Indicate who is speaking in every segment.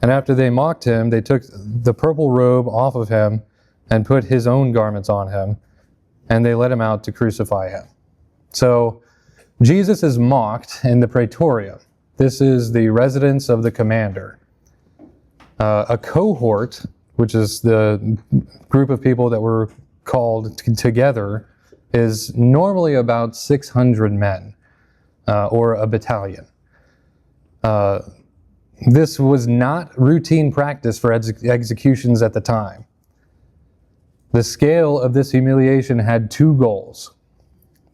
Speaker 1: And after they mocked him, they took the purple robe off of him and put his own garments on him, and they led him out to crucify him. So Jesus is mocked in the praetorium. This is the residence of the commander. A cohort, which is the group of people that were called together, is normally about 600 men, or a battalion. This was not routine practice for executions at the time. The scale of this humiliation had two goals.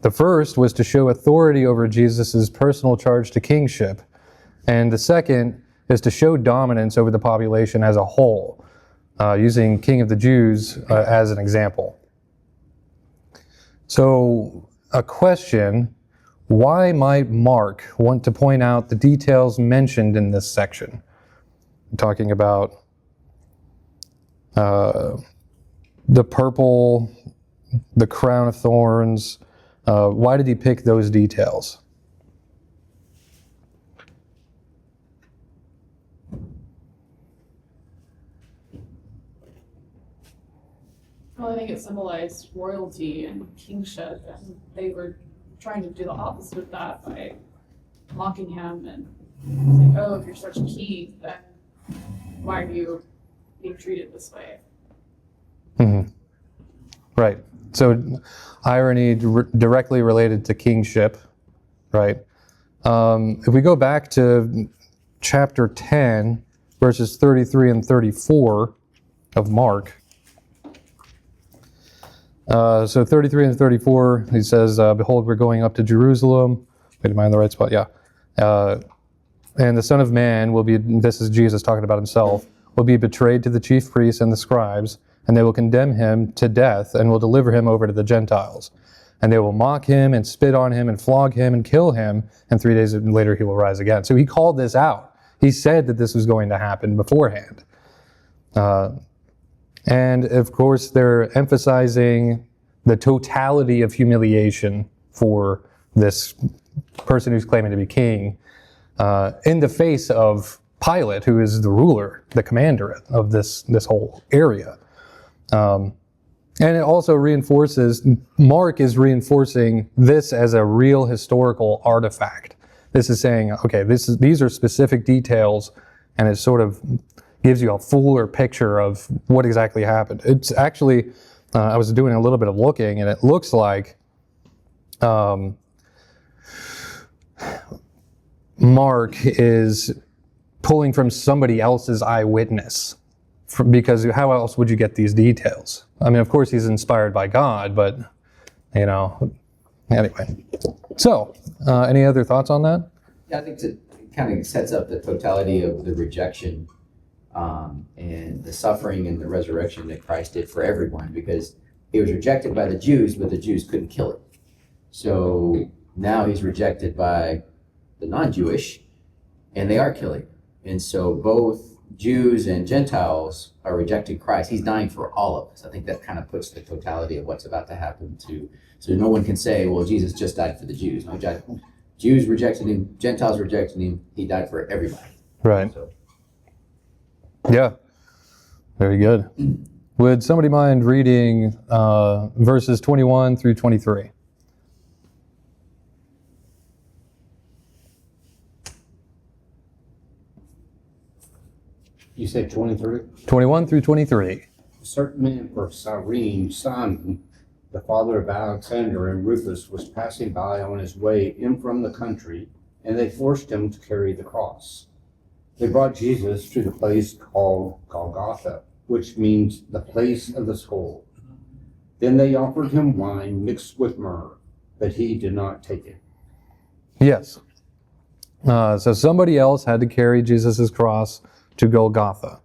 Speaker 1: The first was to show authority over Jesus' personal charge to kingship, and the second is to show dominance over the population as a whole, using King of the Jews as an example. So, a question: why might Mark want to point out the details mentioned in this section? I'm talking about the purple, the crown of thorns. Why did he pick those details?
Speaker 2: Well, I think it symbolized royalty and kingship, and they were trying to do the opposite of that by mocking him and saying, oh, if you're such a king, then why are you being treated this way?
Speaker 1: Mm-hmm. Right. So irony directly related to kingship, right? If we go back to chapter 10, verses 33 and 34 of Mark. So 33 and 34, he says, behold, we're going up to Jerusalem. Wait, am I in the right spot? Yeah. And the Son of Man will be, this is Jesus talking about himself, will be betrayed to the chief priests and the scribes, and they will condemn him to death and will deliver him over to the Gentiles. And they will mock him and spit on him and flog him and kill him, and 3 days later he will rise again. So he called this out. He said that this was going to happen beforehand. And of course, they're emphasizing the totality of humiliation for this person who's claiming to be king in the face of Pilate, who is the ruler, the commander of this whole area. And it also reinforces, Mark is reinforcing this as a real historical artifact. This is saying, okay, these are specific details, and it sort of gives you a fuller picture of what exactly happened. It's actually, I was doing a little bit of looking, and it looks like Mark is pulling from somebody else's eyewitness, because how else would you get these details? I mean, of course, he's inspired by God, but, anyway. So, any other thoughts on that?
Speaker 3: Yeah, I think it kind of sets up the totality of the rejection and the suffering and the resurrection that Christ did for everyone, because he was rejected by the Jews, but the Jews couldn't kill him. So now he's rejected by the non-Jewish, and they are killing him. And so both Jews and Gentiles are rejecting Christ. He's dying for all of us. I think that kind of puts the totality of what's about to happen so no one can say, well, Jesus just died for the Jews. No, Jews rejected him, Gentiles rejected him. He died for everybody.
Speaker 1: Right. So. Yeah. Very good. Would somebody mind reading verses 21 through 23?
Speaker 4: You said 23?
Speaker 1: 21 through 23.
Speaker 4: A certain man of Cyrene, Simon, the father of Alexander and Rufus, was passing by on his way in from the country, and they forced him to carry the cross. They brought Jesus to the place called Golgotha, which means the place of the skull. Then they offered him wine mixed with myrrh, but he did not take it.
Speaker 1: Yes. So somebody else had to carry Jesus' cross to Golgotha,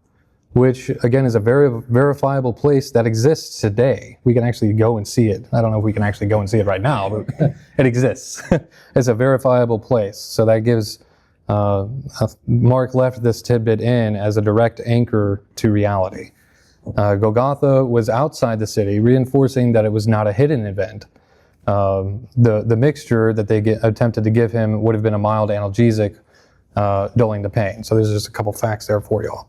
Speaker 1: which again is a very verifiable place that exists today. We can actually go and see it. I don't know if we can actually go and see it right now, but it exists. It's a verifiable place. So that gives, Mark left this tidbit in as a direct anchor to reality. Golgotha was outside the city, reinforcing that it was not a hidden event. The mixture that they attempted to give him would have been a mild analgesic, dulling the pain. So there's just a couple facts there for y'all.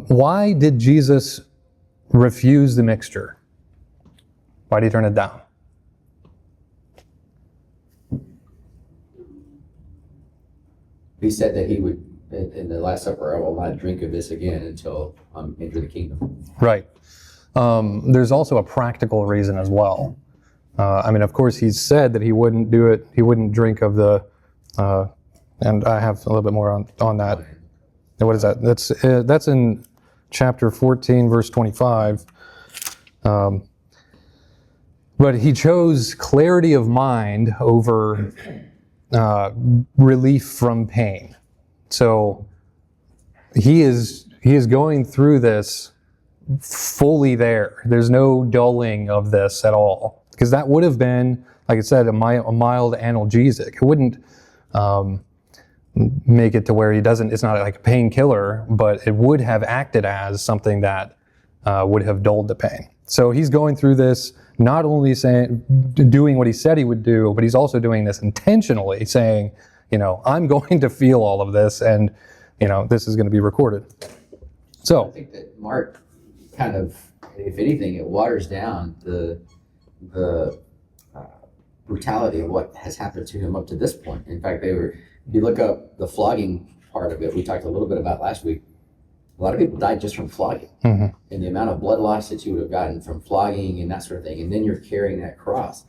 Speaker 1: Why did Jesus refuse the mixture? Why did he turn it down?
Speaker 3: He said that he would, in the Last Supper, I will not drink of this again until I enter the kingdom.
Speaker 1: Right. There's also a practical reason as well. I mean, of course, he's said that he wouldn't do it. He wouldn't drink of the, and I have a little bit more on that. And what is that? That's in chapter 14, verse 25. But he chose clarity of mind over relief from pain. So he is going through this fully there. There's no dulling of this at all, because that would have been, like I said, a mild analgesic. It wouldn't make it to where it's not like a painkiller, but it would have acted as something that would have dulled the pain. So he's going through this, not only doing what he said he would do, but he's also doing this intentionally, saying, I'm going to feel all of this, and this is going to be recorded. So
Speaker 3: I think that Mark kind of, if anything, it waters down the brutality of what has happened to him up to this point. In fact, if you look up the flogging part of it, we talked a little bit about last week. A lot of people died just from flogging, and the amount of blood loss that you would have gotten from flogging and that sort of thing. And then you're carrying that cross.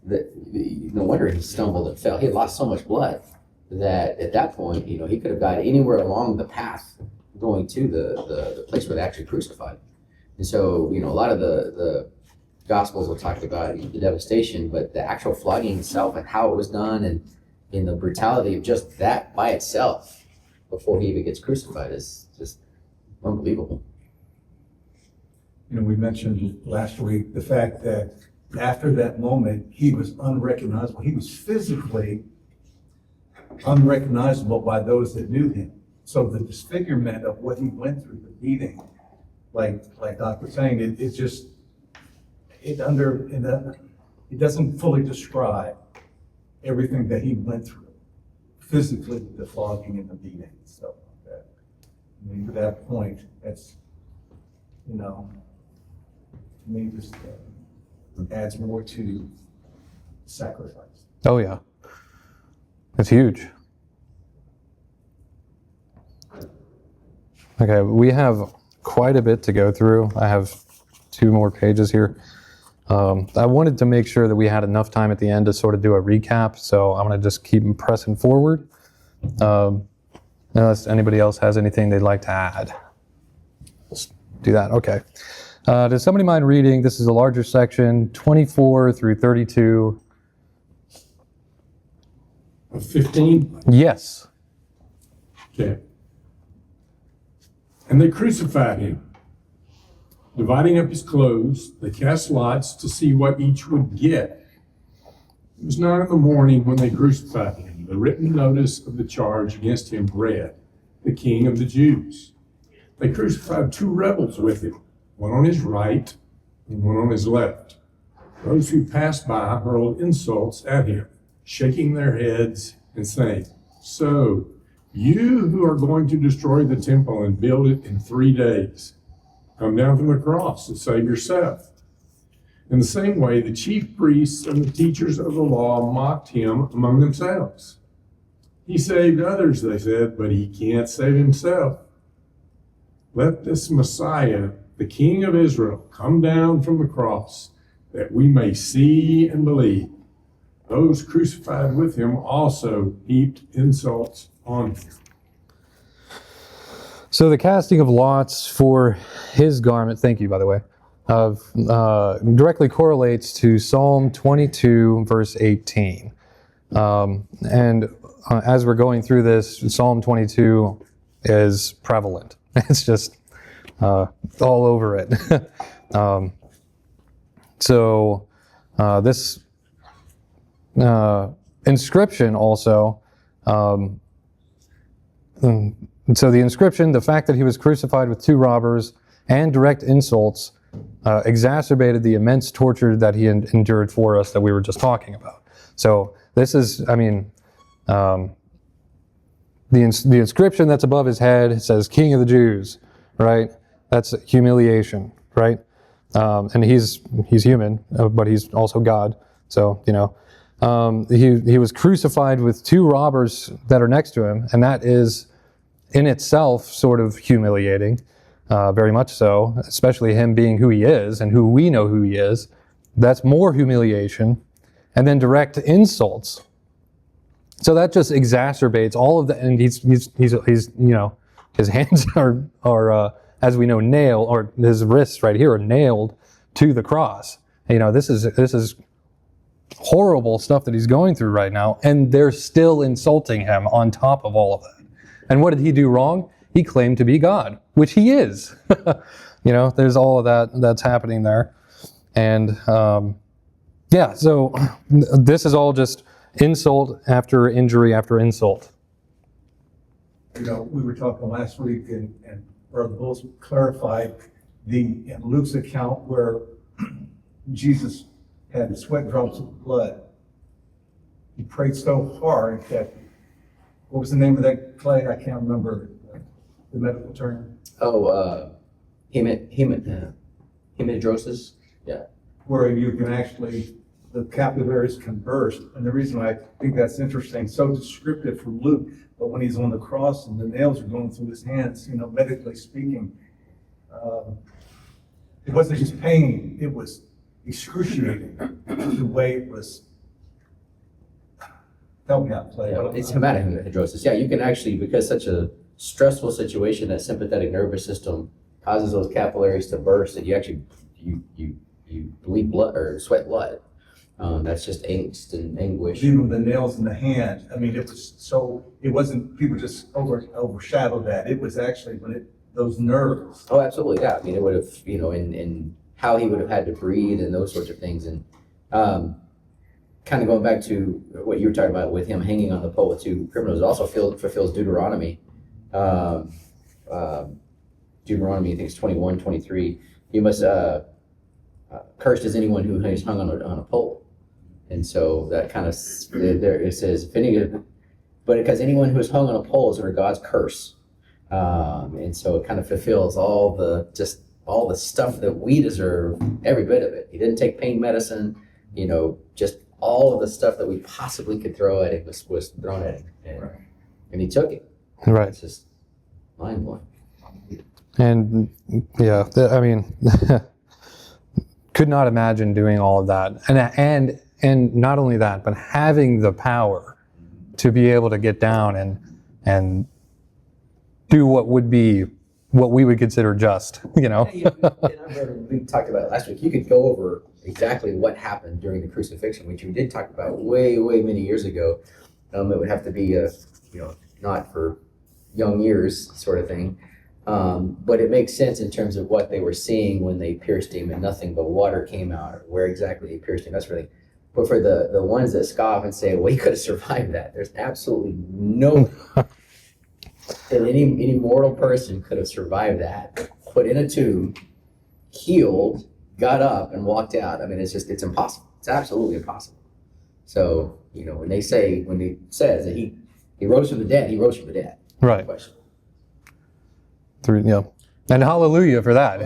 Speaker 3: No wonder he stumbled and fell. He had lost so much blood that at that point, he could have died anywhere along the path going to the place where they actually crucified. And so, a lot of the Gospels will talk about the devastation, but the actual flogging itself and how it was done, and in the brutality of just that by itself before he even gets crucified is just unbelievable.
Speaker 5: We mentioned last week the fact that after that moment, he was unrecognizable. He was physically unrecognizable by those that knew him. So the disfigurement of what he went through, the beating, like Doc was saying, it doesn't fully describe everything that he went through physically, the flogging and the beating and stuff like that. I mean, to that point, that's, to me, just adds more to sacrifice.
Speaker 1: Oh yeah, it's huge. Okay, we have quite a bit to go through. I have 2 more pages here. I wanted to make sure that we had enough time at the end to sort of do a recap, so I'm going to just keep pressing forward. Unless anybody else has anything they'd like to add. Let's do that. Okay. Does somebody mind reading? This is a larger section, 24 through 32.
Speaker 6: 15?
Speaker 1: Yes.
Speaker 6: Okay. And they crucified him. Dividing up his clothes, they cast lots to see what each would get. It was 9 a.m. when they crucified him. The written notice of the charge against him read, "The King of the Jews." They crucified 2 rebels with him, one on his right and one on his left. Those who passed by hurled insults at him, shaking their heads and saying, "So, you who are going to destroy the temple and build it in 3 days, come down from the cross and save yourself." In the same way, the chief priests and the teachers of the law mocked him among themselves. "He saved others," they said, "but he can't save himself. Let this Messiah, the King of Israel, come down from the cross, that we may see and believe." Those crucified with him also heaped insults on him.
Speaker 1: So the casting of lots for his garment, thank you, by the way, directly correlates to Psalm 22, verse 18. As we're going through this, Psalm 22 is prevalent. It's just all over it. This inscription also, so the inscription, the fact that he was crucified with 2 robbers and direct insults exacerbated the immense torture that he endured for us that we were just talking about. So this is, the inscription that's above his head says "King of the Jews," right? That's humiliation, right? And he's human, but he's also God. So he was crucified with two robbers that are next to him, and that is in itself sort of humiliating, very much so. Especially him being who he is and who we know who he is. That's more humiliation, and then direct insults. So that just exacerbates all of the, and he's his hands are as we know nailed, or his wrists right here are nailed to the cross. This is horrible stuff that he's going through right now, and they're still insulting him on top of all of that. And what did he do wrong? He claimed to be God, which he is. There's all of that that's happening there, and so this is all just insult after injury after insult.
Speaker 5: We were talking last week, and Brother Bulls clarified in Luke's account where Jesus had sweat drops of blood. He prayed so hard that, what was the name of that clay? I can't remember the medical term.
Speaker 3: Hemidrosis. Yeah.
Speaker 5: Where you can actually, the capillaries can burst. And the reason I think that's interesting, so descriptive for Luke, but when he's on the cross and the nails are going through his hands, medically speaking, it wasn't just pain, it was excruciating the way it was. Help me out, Clay.
Speaker 3: Yeah, it's hemidrosis. Yeah, you can actually, because such a stressful situation, that sympathetic nervous system causes those capillaries to burst, and you actually you bleed blood or sweat blood. That's just angst and anguish.
Speaker 5: Even the nails in the hand. I mean, it wasn't, people just overshadowed that. It was actually those nerves.
Speaker 3: Oh, absolutely. Yeah. I mean, it would have, in how he would have had to breathe and those sorts of things. And kind of going back to what you were talking about with him hanging on the pole with two criminals, it also fulfills Deuteronomy. Deuteronomy, I think it's 21, 23. You must, cursed is anyone who is hung on a pole. And so that kind of, there it says, but because anyone who is hung on a pole is under God's curse. And so it kind of fulfills all the stuff that we deserve, every bit of it. He didn't take pain medicine, just all of the stuff that we possibly could throw at him was thrown at him. And he took it.
Speaker 1: Right.
Speaker 3: It's just mind blowing.
Speaker 1: And yeah, I mean, could not imagine doing all of that. And not only that, but having the power to be able to get down and do what we would consider just,
Speaker 3: And I remember we talked about it last week. You could go over exactly what happened during the crucifixion, which we did talk about way, way many years ago. It would have to be not for young years sort of thing. But it makes sense in terms of what they were seeing when they pierced him and nothing but water came out, or where exactly they pierced him, that's really. But for the ones that scoff and say, well, he could have survived that, there's absolutely no that any mortal person could have survived that, put in a tube, healed, got up, and walked out. I mean, it's impossible. It's absolutely impossible. So, when he says that he rose from the dead, he rose from the dead.
Speaker 1: right.
Speaker 3: No question.
Speaker 1: And hallelujah for that.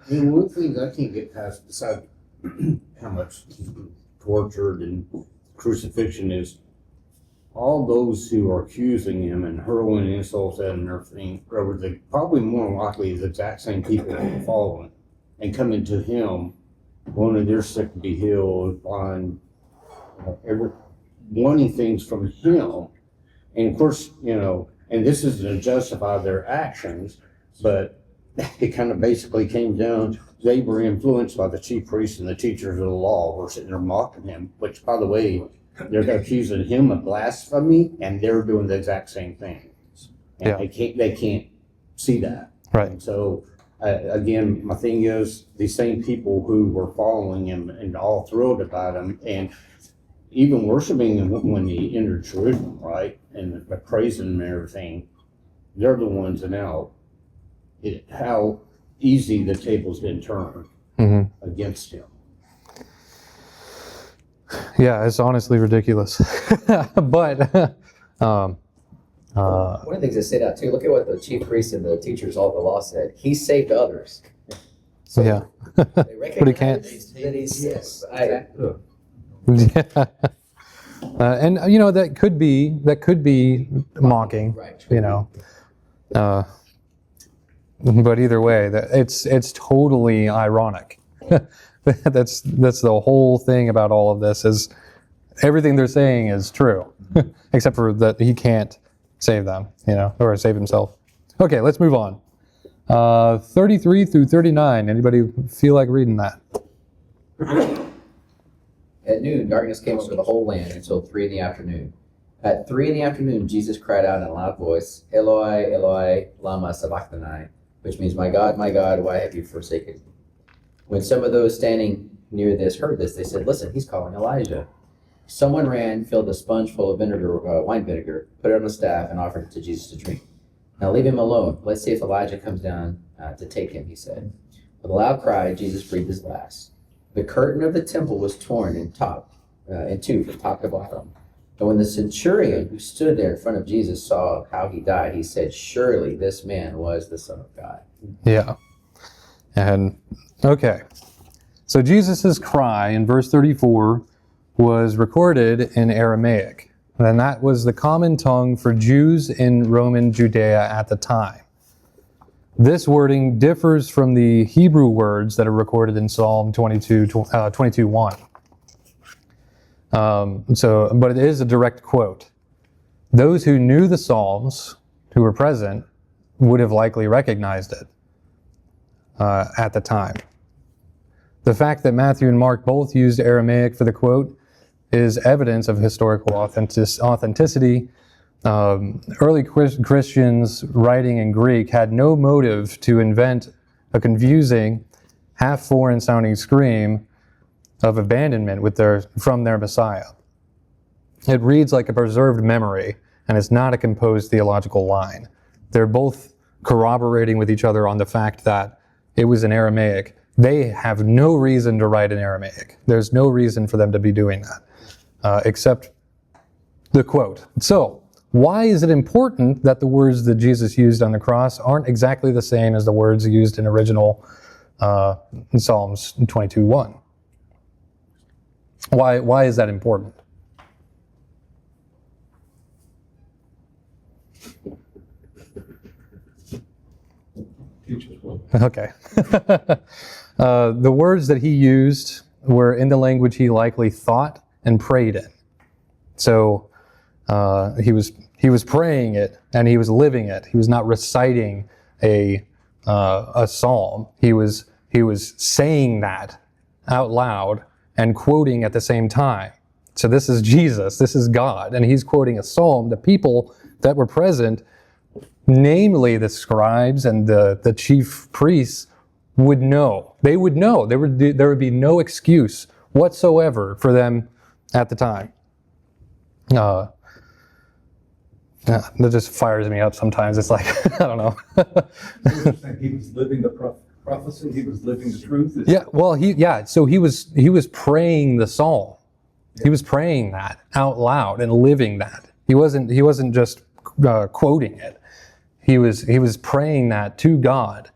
Speaker 4: I mean, one thing I can't get past, besides how much tortured and crucifixion is, all those who are accusing him and hurling insults at him and everything, probably more likely the exact same people who are following and coming to him, wanting their sick to be healed, blind, wanting things from him. And of course, and this isn't to justify their actions, but it kind of basically came down, they were influenced by the chief priests and the teachers of the law were sitting there mocking him, which, by the way, they're accusing him of blasphemy, and they're doing the exact same thing. And they can't see that.
Speaker 1: Right.
Speaker 4: And so, again, my thing is, these same people who were following him and all thrilled about him, and even worshiping him when he entered Jerusalem, right, and praising him and everything, they're the ones that now, how easy the table's been turned against him.
Speaker 1: Yeah, it's honestly ridiculous. But
Speaker 3: One of the things that stood out too, look at what the chief priests and the teachers of the law said. He saved others. So
Speaker 1: Yeah.
Speaker 3: they
Speaker 1: But he can't.
Speaker 3: recognize that he's
Speaker 4: Yes,
Speaker 3: I,
Speaker 4: exactly.
Speaker 1: Yeah. And that could be mocking,
Speaker 3: right.
Speaker 1: But either way, it's totally ironic. That's the whole thing about all of this is everything they're saying is true, except for that he can't save them, or save himself. Okay, let's move on. 33 through 39. Anybody feel like reading that?
Speaker 3: At noon, darkness came over the whole land until 3 in the afternoon. At 3 in the afternoon, Jesus cried out in a loud voice, Eloi, Eloi, lama sabachthani, which means, my God, why have you forsaken me? When some of those standing near this heard this, they said, listen, he's calling Elijah. Someone ran, filled a sponge full of wine vinegar, put it on a staff, and offered it to Jesus to drink. Now leave him alone. Let's see if Elijah comes down to take him, he said. With a loud cry, Jesus breathed his last. The curtain of the temple was torn in two from top to bottom. And when the centurion who stood there in front of Jesus saw how he died, he said, surely this man was the Son of God.
Speaker 1: Yeah. And okay. So Jesus' cry in verse 34 was recorded in Aramaic. And that was the common tongue for Jews in Roman Judea at the time. This wording differs from the Hebrew words that are recorded in Psalm 22:1. But it is a direct quote. Those who knew the Psalms, who were present, would have likely recognized it at the time. The fact that Matthew and Mark both used Aramaic for the quote is evidence of historical authenticity. Early Christians writing in Greek had no motive to invent a confusing, half-foreign sounding scream of abandonment from their Messiah. It reads like a preserved memory, and it's not a composed theological line. They're both corroborating with each other on the fact that it was in Aramaic. They have no reason to write in Aramaic. There's no reason for them to be doing that, except the quote. So, why is it important that the words that Jesus used on the cross aren't exactly the same as the words used in original Psalms 22:1? Why is that important? Okay. The words that he used were in the language he likely thought and prayed in. So he was praying it and he was living it. He was not reciting a psalm. He was saying that out loud and quoting at the same time. So this is Jesus, this is God, and he's quoting a psalm. The people that were present, namely the scribes and the chief priests, would know. They would know. There would be no excuse whatsoever for them at the time. That just fires me up sometimes. It's like, I don't know.
Speaker 5: He was living the prophecy. He was living the truth.
Speaker 1: Yeah, well, so he was praying the psalm. He was praying that out loud and living that. He wasn't just quoting it. He was praying that to God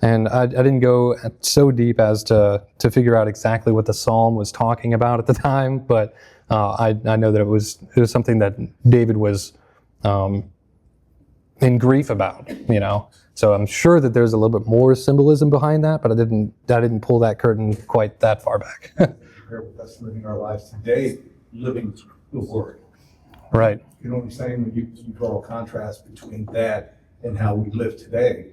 Speaker 1: and I didn't go so deep as to figure out exactly what the psalm was talking about at the time, but I know that it was something that David was in grief about, So I'm sure that there's a little bit more symbolism behind that, but I didn't pull that curtain quite that far back.
Speaker 5: Compare with us living our lives today, living the Word.
Speaker 1: Right.
Speaker 5: You know what I'm saying? When you draw a contrast between that and how we live today,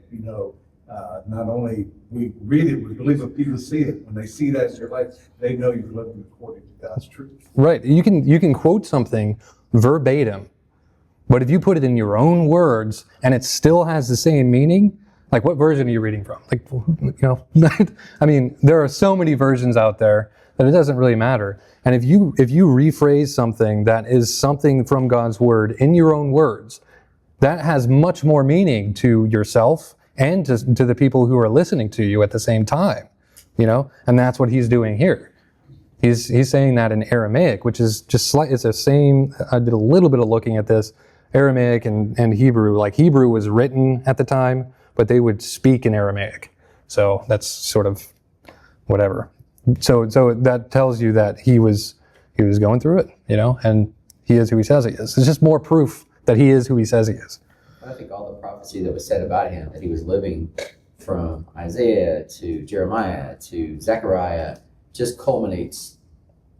Speaker 5: not only we read it, we believe when people see it. When they see that in your life, they know you're living according to God's truth.
Speaker 1: Right. You can quote something verbatim, but if you put it in your own words and it still has the same meaning, like what version are you reading from? I mean, there are so many versions out there that it doesn't really matter. And if you rephrase something that is something from God's word in your own words, that has much more meaning to yourself and to the people who are listening to you at the same time, and that's what he's doing here. He's saying that in Aramaic, which is just it's the same. I did a little bit of looking at this. Aramaic and Hebrew. Like Hebrew was written at the time, but they would speak in Aramaic. So that's sort of whatever. So that tells you that he was going through it, and he is who he says he is. It's just more proof that he is who he says he is.
Speaker 3: I think all the prophecy that was said about him, that he was living from Isaiah to Jeremiah to Zechariah, just culminates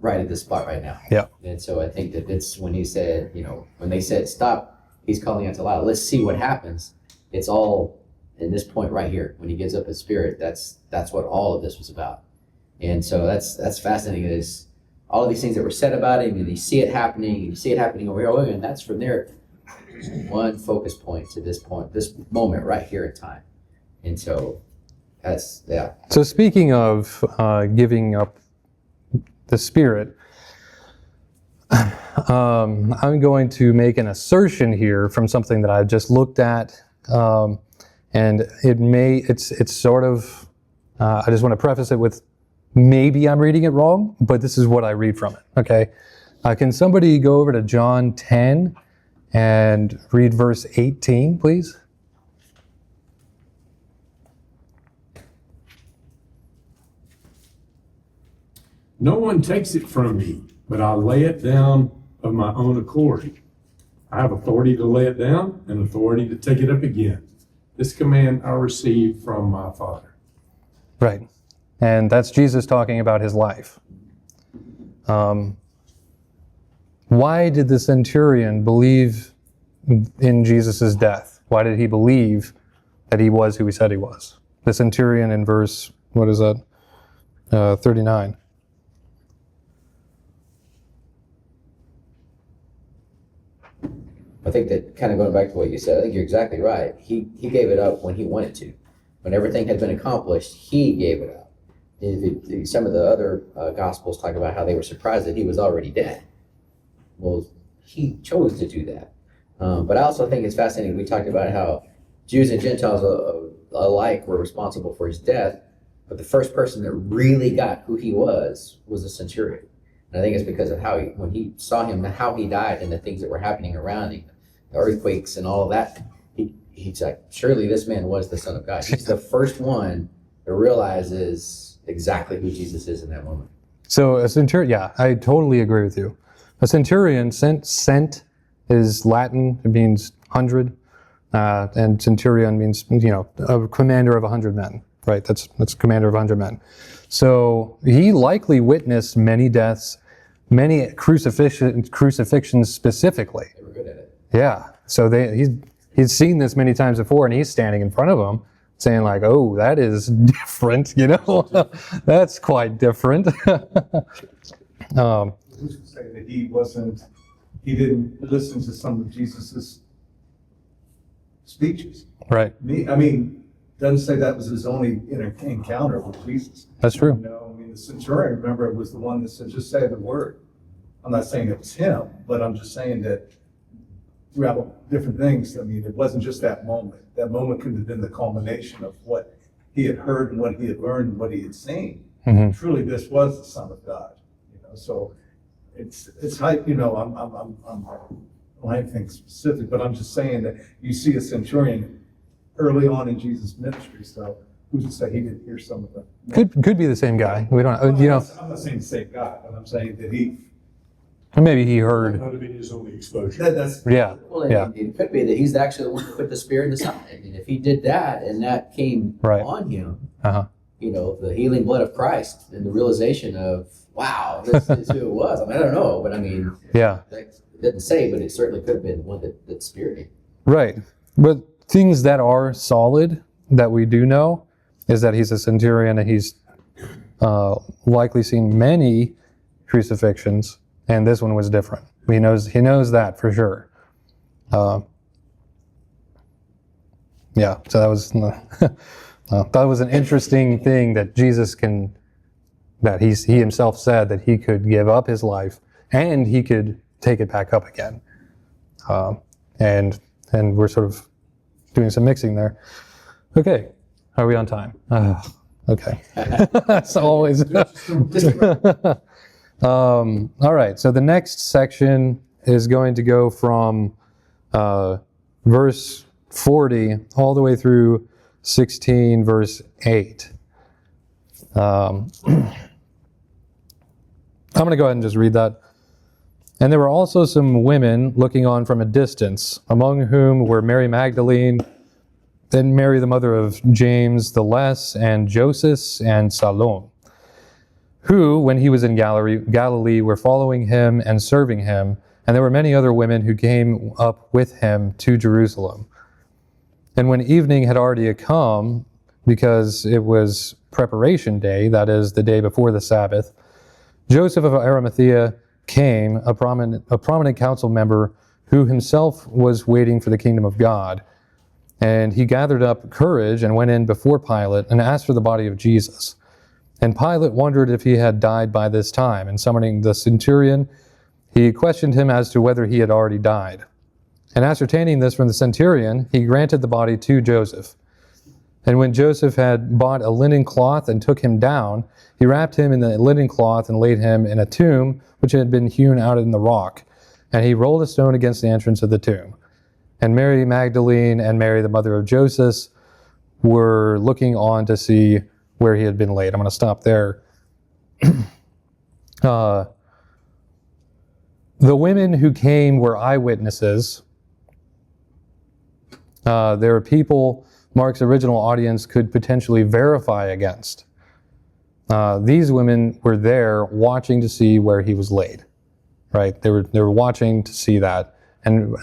Speaker 3: right at this spot right now.
Speaker 1: Yeah.
Speaker 3: And so I think that it's when he said, when they said stop, he's calling out to loud, let's see what happens. It's all in this point right here. When he gives up his spirit, that's what all of this was about. And so that's fascinating. Is all of these things that were said about him, and you see it happening, and you see it happening over here, and that's from there, one focus point to this point, this moment right here in time. And so that's, yeah.
Speaker 1: So speaking of giving up the Spirit, I'm going to make an assertion here from something that I've just looked at, and it's sort of, I just want to preface it with, maybe I'm reading it wrong, but this is what I read from it, okay? Can somebody go over to John 10 and read verse 18, please?
Speaker 6: No one takes it from me, but I lay it down of my own accord. I have authority to lay it down and authority to take it up again. This command I received from my Father.
Speaker 1: Right. And that's Jesus talking about his life. Why did the centurion believe in Jesus' death? Why did he believe that he was who he said he was? The centurion in verse, 39.
Speaker 3: I think that kind of going back to what you said, I think you're exactly right. He gave it up when he wanted to. When everything had been accomplished, he gave it up. Some of the other Gospels talk about how they were surprised that he was already dead. Well, he chose to do that. But I also think it's fascinating. We talked about how Jews and Gentiles alike were responsible for his death, but the first person that really got who he was the centurion. And I think it's because of when he saw him, how he died and the things that were happening around him, the earthquakes and all of that, he's like, surely this man was the Son of God. He's the first one that realizes exactly who Jesus is in that moment.
Speaker 1: So a centurion, yeah, I totally agree with you. A centurion, cent is Latin, it means 100, and centurion means, a commander of 100 men, right? That's commander of 100 men. So he likely witnessed many deaths, many crucifixions specifically.
Speaker 3: They were good at it.
Speaker 1: Yeah, so he's seen this many times before, and he's standing in front of them saying like, oh, that is different, that's quite different.
Speaker 5: Who's to say that he didn't listen to some of Jesus's speeches?
Speaker 1: Right.
Speaker 5: Doesn't say that was his only encounter with Jesus.
Speaker 1: That's true.
Speaker 5: The centurion, remember, was the one that said, just say the word. I'm not saying it was him, but I'm just saying that throughout different things, it wasn't just that moment. That moment could have been the culmination of what he had heard and what he had learned and what he had seen.
Speaker 1: Mm-hmm.
Speaker 5: Truly, this was the Son of God. So it's like, I don't have anything specific, but I'm just saying that you see a centurion early on in Jesus' ministry, so who's to say he didn't hear some of them?
Speaker 1: Could be the same guy. We don't,
Speaker 5: I'm not saying the same guy, but I'm saying that
Speaker 1: maybe he heard.
Speaker 6: That would have been his only exposure.
Speaker 5: that's.
Speaker 1: Yeah.
Speaker 3: Well,
Speaker 1: Yeah.
Speaker 3: it could be that he's actually the one who put the Spirit inside. And if he did that and that came
Speaker 1: Right.
Speaker 3: on him,
Speaker 1: Uh-huh.
Speaker 3: the healing blood of Christ and the realization of, wow, this is who it was. I don't know, but
Speaker 1: Yeah.
Speaker 3: that didn't say, but it certainly could have been the one that Spirit him.
Speaker 1: Right. But things that are solid that we do know is that he's a centurion and he's likely seen many crucifixions, and this one was different. He knows that for sure. Yeah. So that was that was an interesting thing that Jesus that he himself said that he could give up his life and he could take it back up again. And we're sort of doing some mixing there. Okay, are we on time? Okay, that's always. All right, so the next section is going to go from verse 40 all the way through 16, verse 8. I'm going to go ahead and just read that. And there were also some women looking on from a distance, among whom were Mary Magdalene, then Mary the mother of James the Less, and Joseph and Salome, who, when he was in Galilee, were following him and serving him. And there were many other women who came up with him to Jerusalem. And when evening had already come, because it was preparation day, that is, the day before the Sabbath, Joseph of Arimathea came, a prominent council member who himself was waiting for the kingdom of God. And he gathered up courage and went in before Pilate and asked for the body of Jesus. And Pilate wondered if he had died by this time. And summoning the centurion, he questioned him as to whether he had already died. And ascertaining this from the centurion, he granted the body to Joseph. And when Joseph had bought a linen cloth and took him down, he wrapped him in the linen cloth and laid him in a tomb which had been hewn out in the rock. And he rolled a stone against the entrance of the tomb. And Mary Magdalene and Mary the mother of Joseph were looking on to see where he had been laid. I'm going to stop there. The women who came were eyewitnesses. There are people Mark's original audience could potentially verify against. These women were there watching to see where he was laid, right? They were watching to see that, and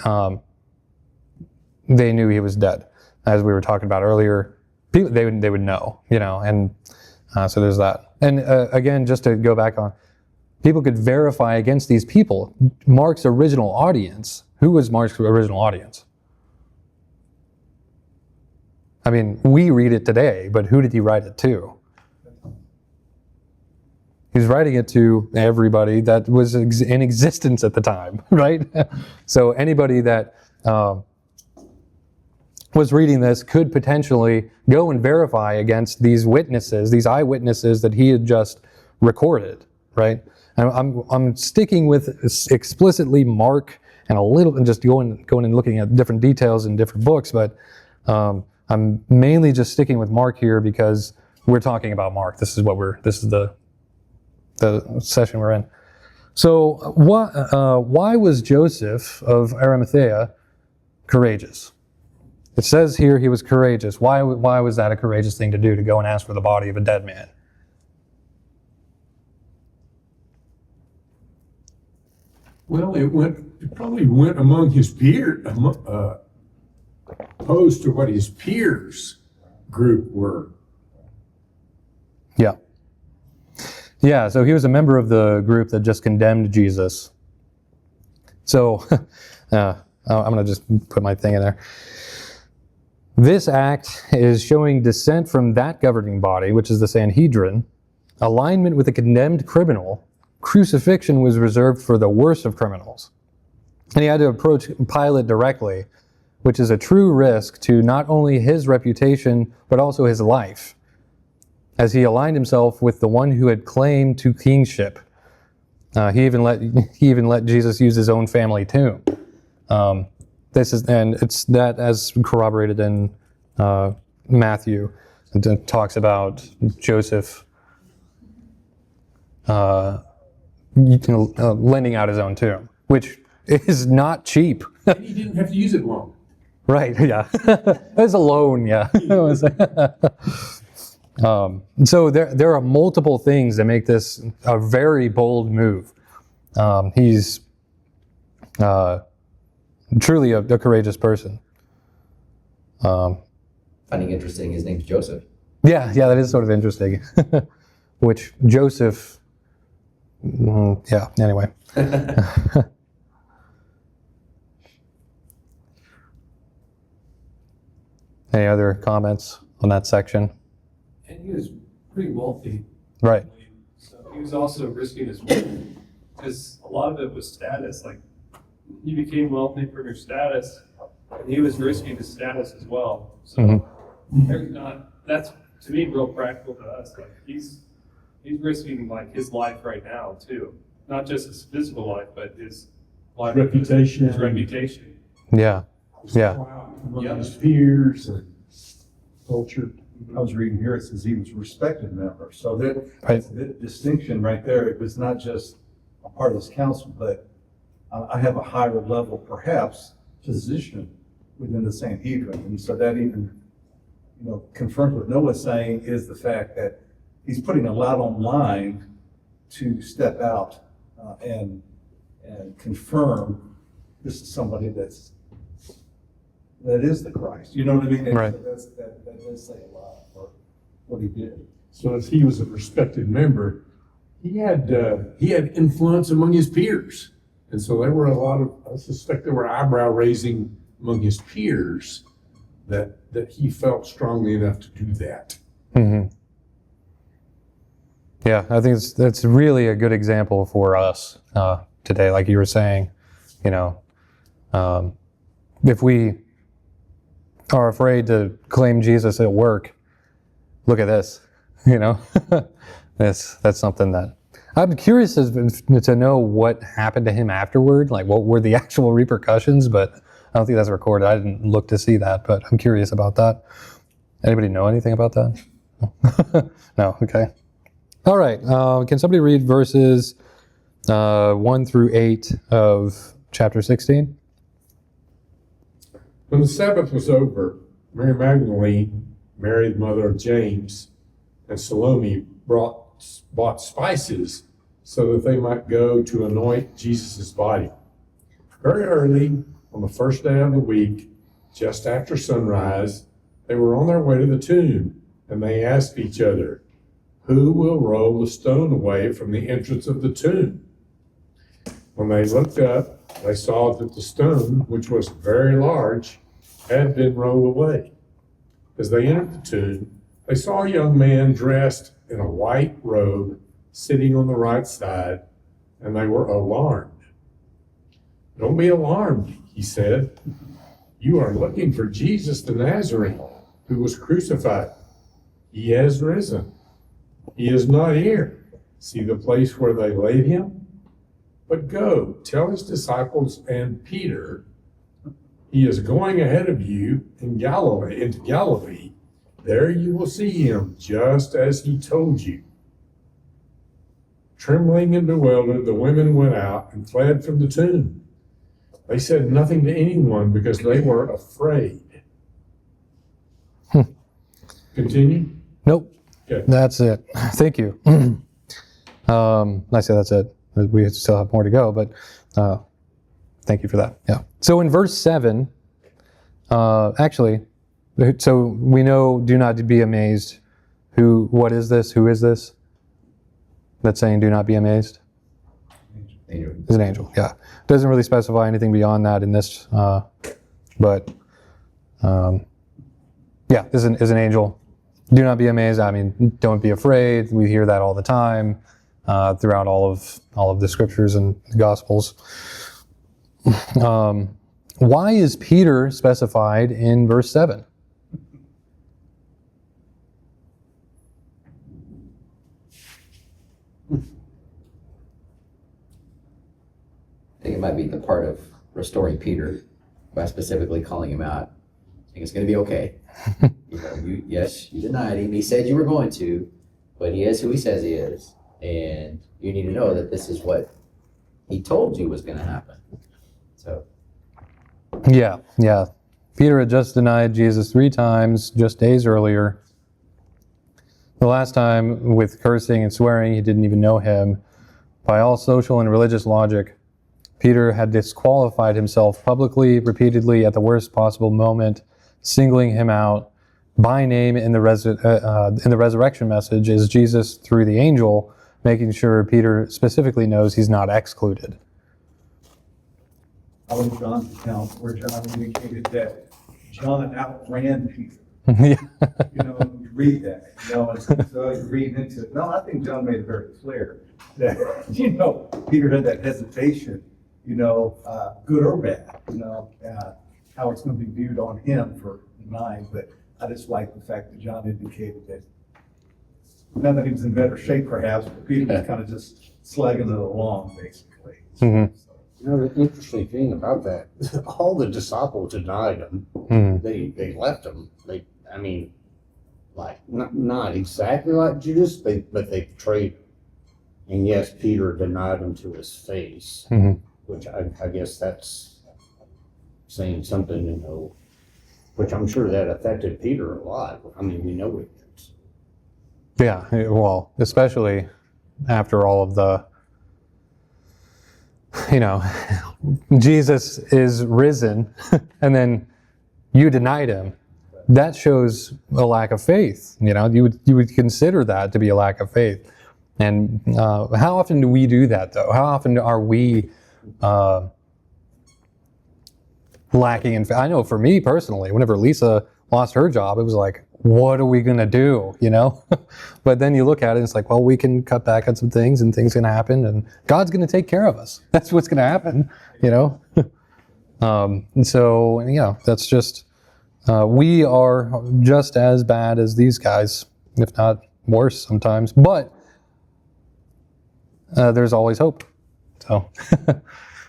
Speaker 1: they knew he was dead. As we were talking about earlier, people they would know, and so there's that. And again, just to go back on, people could verify against these people. Mark's original audience. Who was Mark's original audience? I mean, we read it today, but who did he write it to? He's writing it to everybody that was in existence at the time, right? So anybody that was reading this could potentially go and verify against these witnesses, these eyewitnesses that he had just recorded, right? And I'm sticking with explicitly Mark and a little, and just going and looking at different details in different books, but I'm mainly just sticking with Mark here because we're talking about Mark. This is the session we're in. So why was Joseph of Arimathea courageous? It says here he was courageous. Why was that a courageous thing to do, to go and ask for the body of a dead man?
Speaker 6: Well, it probably went among his peers, opposed to what his peers group were.
Speaker 1: Yeah, so he was a member of the group that just condemned Jesus. So I'm going to just put my thing in there. This act is showing dissent from that governing body, which is the Sanhedrin, alignment with a condemned criminal. Crucifixion was reserved for the worst of criminals. And he had to approach Pilate directly, which is a true risk to not only his reputation, but also his life, as he aligned himself with the one who had claimed to kingship. He even let Jesus use his own family tomb. It's that as corroborated in Matthew. It talks about Joseph lending out his own tomb, which is not cheap.
Speaker 6: And he didn't have to use it long.
Speaker 1: Right, yeah. It was a loan, yeah. So there are multiple things that make this a very bold move. He's truly a courageous person.
Speaker 3: Finding interesting, his name's Joseph.
Speaker 1: Yeah, that is sort of interesting. Which Joseph, anyway. Any other comments on that section?
Speaker 7: And he was pretty wealthy.
Speaker 1: Right.
Speaker 7: So he was also risking his wealth because a lot of it was status. Like, you became wealthy from your status, and he was risking his status as well. So there's that's, to me, real practical to us. Like, he's risking like his life right now too, not just his physical life, but his life,
Speaker 6: Reputation.
Speaker 7: his reputation.
Speaker 1: Yeah. Yeah.
Speaker 6: Among his peers and culture.
Speaker 5: I was reading here, it says he was a respected member. So
Speaker 1: Right.
Speaker 5: that distinction right there, it was not just a part of this council, but I have a higher level, perhaps, position within the Sanhedrin. And so that even, confirms what Noah's saying is the fact that he's putting a lot on line to step out and confirm this is somebody that is the Christ. You know what I mean?
Speaker 1: Right.
Speaker 5: So that does say a lot for what he did.
Speaker 6: So as he was a respected member, he had influence among his peers. And so there were I suspect there were eyebrow raising among his peers that he felt strongly enough to do that.
Speaker 1: Mm-hmm. Yeah, I think that's really a good example for us today, like you were saying. If we are afraid to claim Jesus at work, look at this. That's something that I'm curious to know what happened to him afterward. Like, what were the actual repercussions? But I don't think that's recorded. I didn't look to see that, but I'm curious about that. Anybody know anything about that? No. Okay. All right. Can somebody read verses 1 through 8 of chapter 16?
Speaker 6: When the Sabbath was over, Mary Magdalene, Mary the mother of James, and Salome bought spices so that they might go to anoint Jesus' body. Very early on the first day of the week, just after sunrise, they were on their way to the tomb, and they asked each other, "Who will roll the stone away from the entrance of the tomb?" When they looked up, they saw that the stone, which was very large, had been rolled away. As they entered the tomb, they saw a young man dressed in a white robe sitting on the right side, and they were alarmed. "Don't be alarmed," he said. "You are looking for Jesus the Nazarene, who was crucified. He has risen. He is not here. See the place where they laid him? But go, tell his disciples and Peter, he is going ahead of you into Galilee. There you will see him, just as he told you." Trembling and bewildered, the women went out and fled from the tomb. They said nothing to anyone because they were afraid. Continue?
Speaker 1: Nope.
Speaker 6: Okay.
Speaker 1: That's it. Thank you. I say that's it. We still have more to go, but thank you for that. Yeah. So in verse 7, so we know, do not be amazed. What is this? Who is this? That's saying, do not be amazed.
Speaker 3: Angel.
Speaker 1: Is an angel. Yeah. Doesn't really specify anything beyond that in this, but yeah, is an angel. Do not be amazed. I mean, don't be afraid. We hear that all the time throughout all of the scriptures and the Gospels. Why is Peter specified in verse 7?
Speaker 3: I think it might be the part of restoring Peter by specifically calling him out. I think it's going to be okay. Yes, you denied him. He said you were going to, but he is who he says he is. And you need to know that this is what he told you was going to happen. So.
Speaker 1: Yeah. Peter had just denied Jesus 3 times just days earlier. The last time with cursing and swearing he didn't even know him. By all social and religious logic, Peter had disqualified himself publicly, repeatedly, at the worst possible moment, singling him out by name in the resurrection message as Jesus through the angel, making sure Peter specifically knows he's not excluded.
Speaker 5: I was John's account where John indicated that John outran Peter.
Speaker 1: Yeah.
Speaker 5: You read that, and so you read into it. No, I think John made it very clear that, Peter had that hesitation, good or bad, how it's going to be viewed on him for denying. But I just like the fact that John indicated that, not that he was in better shape perhaps, but Peter was kind of just slugging it along, basically.
Speaker 1: Mm-hmm.
Speaker 5: So,
Speaker 4: You know, the interesting thing about that, all the disciples denied him.
Speaker 1: Mhm.
Speaker 4: They left him. I mean, like, not exactly like Judas, but they betrayed him. And yes, Peter denied him to his face,
Speaker 1: Mhm.
Speaker 4: which I guess that's saying something, you know, which I'm sure that affected Peter a lot. I mean, we know it did.
Speaker 1: Yeah, well, especially after all of the, you know, Jesus is risen, and then you denied him. That shows a lack of faith. You know, you would consider that to be a lack of faith. And how often do we do that, though? How often are we lacking in faith? I know for me personally, whenever Lisa lost her job, it was like, what are we going to do, you know? But then you look at it and it's like, well, we can cut back on some things and things can happen and God's going to take care of us. That's what's going to happen, you know? And so, you know, that's just, we are just as bad as these guys, if not worse sometimes, but there's always hope. So,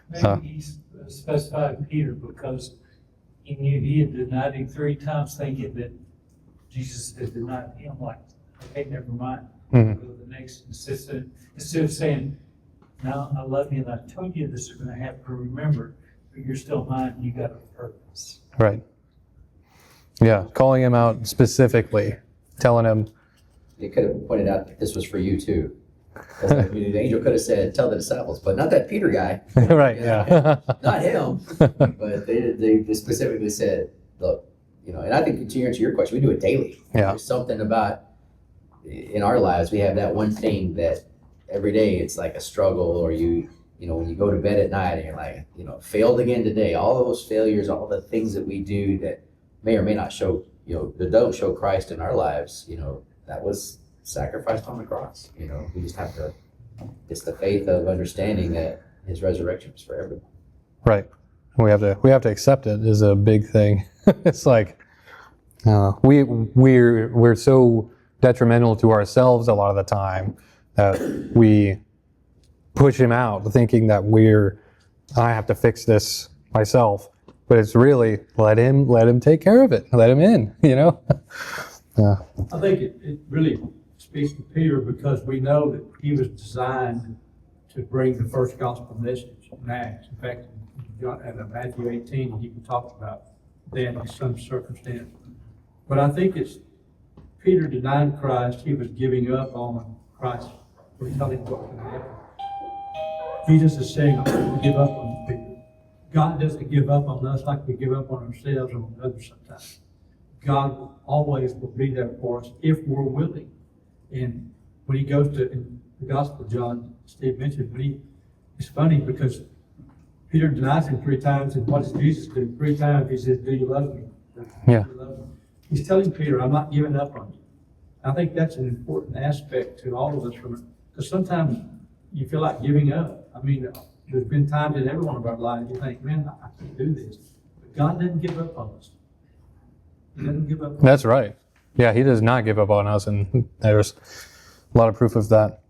Speaker 8: Maybe he specified Peter because he knew he had denied him 3 times, thinking that Jesus had denied him. Like, okay, never mind.
Speaker 1: Mhm.
Speaker 8: Go to the next. Instead of saying, "No, I love you, and I told you this is going to happen. Remember, but you're still mine. You got a purpose."
Speaker 1: right. Yeah, calling him out specifically, telling him,
Speaker 3: They could have pointed out that this was for you too. The angel could have said, tell the disciples, but not that Peter guy.
Speaker 1: right,
Speaker 3: You know,
Speaker 1: yeah.
Speaker 3: Not him. But they specifically said, look, you know, and I think to answer your question, we do it daily.
Speaker 1: Yeah.
Speaker 3: There's something about in our lives, we have that one thing that every day it's like a struggle, or you know, when you go to bed at night and you're like, you know, failed again today. All those failures, all the things that we do that may or may not show, you know, that don't show Christ in our lives, you know, that was sacrificed on the cross. You know, we just have to, it's the faith of understanding that his resurrection is for everyone.
Speaker 1: Right. We have to accept it is a big thing. It's like we're so detrimental to ourselves a lot of the time that we push him out thinking that I have to fix this myself. But it's really let him take care of it. Let him in, you know? Yeah.
Speaker 8: I think it really speaks to Peter because we know that he was designed to bring the first gospel message in Acts. In fact, in Matthew 18, he even talked about that in some circumstance. But I think it's Peter denying Christ. He was giving up on Christ. We're telling him what's going to happen. Jesus is saying, I'm going to give up on you, Peter. God doesn't give up on us like we give up on ourselves and on others sometimes. God always will be there for us if we're willing. And when he goes to in the Gospel of John, Steve mentioned, it's funny because Peter denies him 3 times, and what does Jesus do? 3 times he says, do you love me?
Speaker 1: Yeah.
Speaker 8: Do you love me? He's telling Peter, I'm not giving up on you. I think that's an important aspect to all of us, because sometimes you feel like giving up. I mean, there's been times in every one of our lives you think, man, I can't do this. But God doesn't give up on us. He doesn't give up on us.
Speaker 1: That's right. Yeah, he does not give up on us, and there's a lot of proof of that.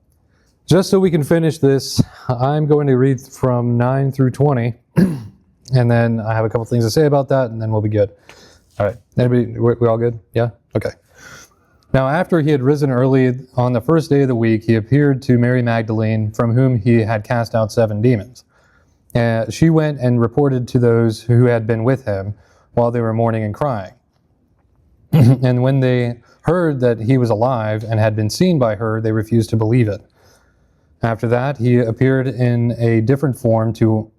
Speaker 1: Just so we can finish this, I'm going to read from 9 through 20, and then I have a couple things to say about that, and then we'll be good. All right. Anybody, we all good? Yeah? Okay. Now, after he had risen early on the first day of the week, he appeared to Mary Magdalene, from whom he had cast out 7 demons. She went and reported to those who had been with him while they were mourning and crying. And when they heard that he was alive and had been seen by her, they refused to believe it. After that, he appeared in a different form to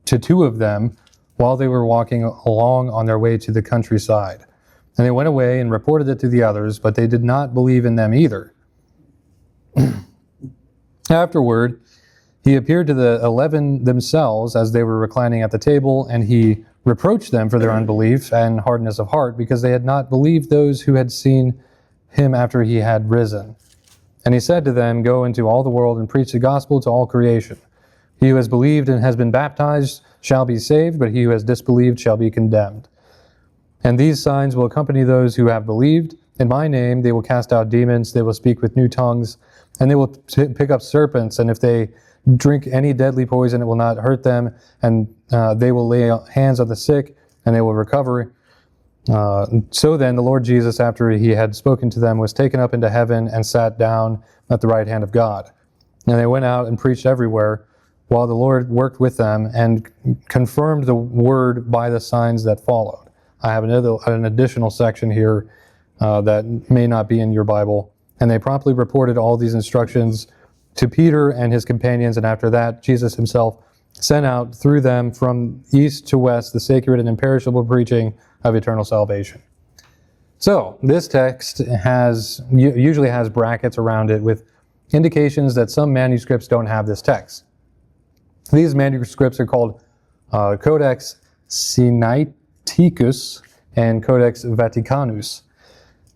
Speaker 1: 2 of them while they were walking along on their way to the countryside. And they went away and reported it to the others, but they did not believe in them either. Afterward, he appeared to the 11 themselves as they were reclining at the table, and he reproached them for their unbelief and hardness of heart, because they had not believed those who had seen him after he had risen. And he said to them, go into all the world and preach the gospel to all creation. He who has believed and has been baptized shall be saved, but he who has disbelieved shall be condemned. And these signs will accompany those who have believed. In my name they will cast out demons, they will speak with new tongues, and they will pick up serpents, and if they drink any deadly poison, it will not hurt them, and they will lay hands on the sick, and they will recover. So then the Lord Jesus, after he had spoken to them, was taken up into heaven and sat down at the right hand of God. And they went out and preached everywhere, while the Lord worked with them and confirmed the word by the signs that followed. I have an additional section here that may not be in your Bible. And they promptly reported all these instructions to Peter and his companions, and after that, Jesus himself sent out through them from east to west the sacred and imperishable preaching of eternal salvation. So, this text usually has brackets around it with indications that some manuscripts don't have this text. These manuscripts are called Codex Sinaiticus and Codex Vaticanus,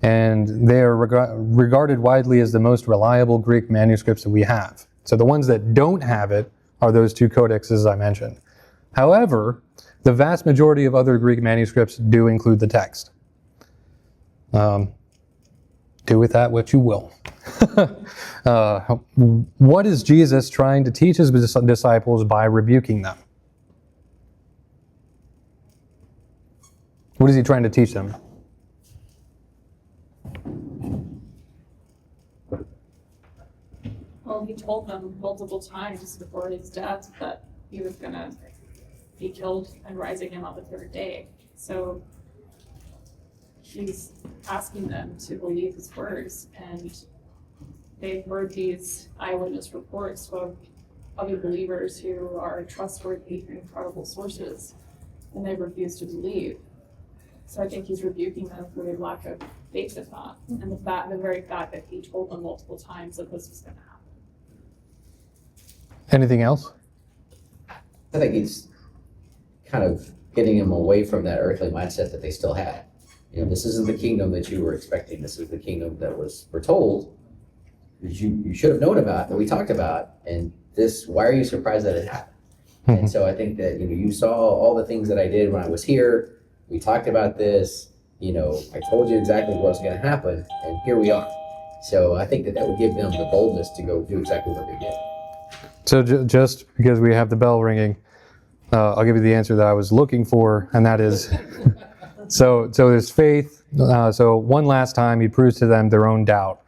Speaker 1: and they are regarded widely as the most reliable Greek manuscripts that we have. So the ones that don't have it are those two codexes I mentioned. However, the vast majority of other Greek manuscripts do include the text. Do with that what you will. What is Jesus trying to teach his disciples by rebuking them? What is he trying to teach them?
Speaker 2: Well, he told them multiple times before his death that he was going to be killed and rise again on the third day. So he's asking them to believe his words, and they've heard these eyewitness reports of other believers who are trustworthy and credible sources, and they refuse to believe. So I think he's rebuking them for their lack of faith in that, and the very fact that he told them multiple times that this was going to happen.
Speaker 1: Anything else?
Speaker 3: I think he's kind of getting them away from that earthly mindset that they still had. You know, this isn't the kingdom that you were expecting. This is the kingdom that was foretold, that you should have known about, that we talked about. And this, why are you surprised that it happened? And so I think that, you saw all the things that I did when I was here. We talked about this. I told you exactly what was going to happen, and here we are. So I think that would give them the boldness to go do exactly what they did.
Speaker 1: So just because we have the bell ringing, I'll give you the answer that I was looking for, and that is, so there's faith. So one last time he proves to them their own doubt,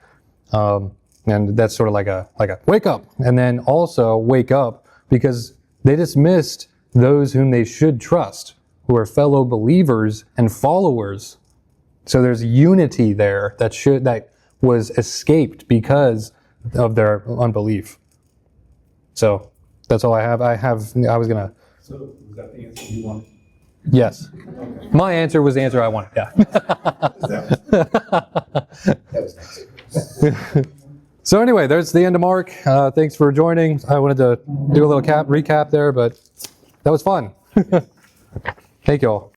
Speaker 1: and that's sort of like a wake up, and then also wake up because they dismissed those whom they should trust, who are fellow believers and followers. So there's unity there that was escaped because of their unbelief. So that's all I have. I was gonna.
Speaker 5: So was that the answer you wanted?
Speaker 1: Yes. My answer was the answer I wanted. Yeah.
Speaker 3: That was nice.
Speaker 1: So anyway, there's the end of Mark. Thanks for joining. I wanted to do a little recap there, but that was fun. Thank you all.